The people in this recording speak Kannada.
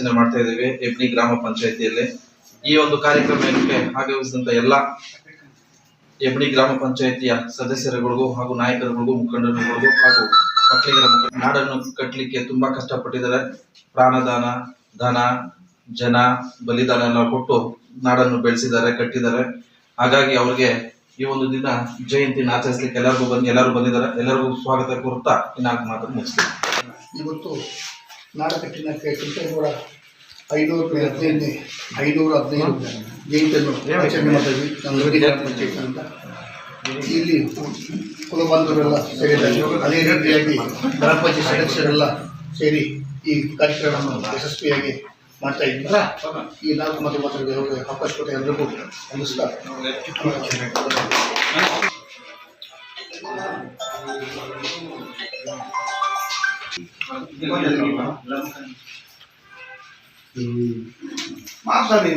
ಆಚರಣೆ ಮಾಡ್ತಾ ಇದ್ದೀವಿ ಹೆಬ್ನಿ ಗ್ರಾಮ ಪಂಚಾಯಿತಿಯಲ್ಲಿ. ಈ ಒಂದು ಕಾರ್ಯಕ್ರಮಕ್ಕೆ ಭಾಗವಹಿಸಿದಂತ ಎಲ್ಲ ಹೆಬ್ನಿ ಗ್ರಾಮ ಪಂಚಾಯಿತಿಯ ಸದಸ್ಯರುಗಳಿಗೂ ಹಾಗೂ ನಾಯಕರುಗಳಿಗೂ ಮುಖಂಡರುಗಳಿಗೂ ಹಾಗೂ ಮಕ್ಕಳಿಗರ ನಾಡನ್ನು ಕಟ್ಟಲಿಕ್ಕೆ ತುಂಬಾ ಕಷ್ಟಪಟ್ಟಿದ್ದಾರೆ. ಪ್ರಾಣದಾನ, ಧನ, ಜನ, ಬಲಿದಾನ ಎಲ್ಲ ಕೊಟ್ಟು ನಾಡನ್ನು ಬೆಳೆಸಿದ್ದಾರೆ, ಕಟ್ಟಿದ್ದಾರೆ. ಹಾಗಾಗಿ ಅವ್ರಿಗೆ ಈ ಒಂದು ದಿನ ಜಯಂತಿನ ಆಚರಿಸಲಿಕ್ಕೆ ಎಲ್ಲರೂ ಬಂದಿದ್ದಾರೆ. ಎಲ್ಲರಿಗೂ ಸ್ವಾಗತ ಕೋರುತ್ತಾ ನಾಲ್ಕು ಮಾತನ್ನು ಮುಗಿಸ್ತೀನಿ. ಇವತ್ತು ನಾಡ ಕಟ್ಟಿನಕ್ಕೆ ಕೆಂಪೇಗೌಡ 515 ಜಯಂತಿಯನ್ನು ಆಚರಣೆ ಮಾಡಿದ್ವಿ ನಮ್ಮ ಗ್ರಾಮ ಪಂಚಾಯತಿಯಿಂದ. ಇಲ್ಲಿ ಕುಲಬಾಂಧವರೆಲ್ಲ ಸೇರಿದ್ದಾರೆ. ಅದೇ ರೀತಿಯಾಗಿ ಗ್ರಾಮ ಪಂಚಾಯತ್ ಸದಸ್ಯರೆಲ್ಲ ಸೇರಿ ಈ ಕಾರ್ಯಕ್ರಮವನ್ನು ಯಶಸ್ವಿಯಾಗಿ ಮಾಡ್ತಾ ಇದ್ದಾರೆ. ಈ 4 ಮಾತುಗಳಿಗೆ ಅವರಿಗೆ ಅವಕಾಶ ಕೊಟ್ಟು ಎಲ್ಲರಿಗೂ ನಮಸ್ಕಾರ. ಮಾತಾಡಿ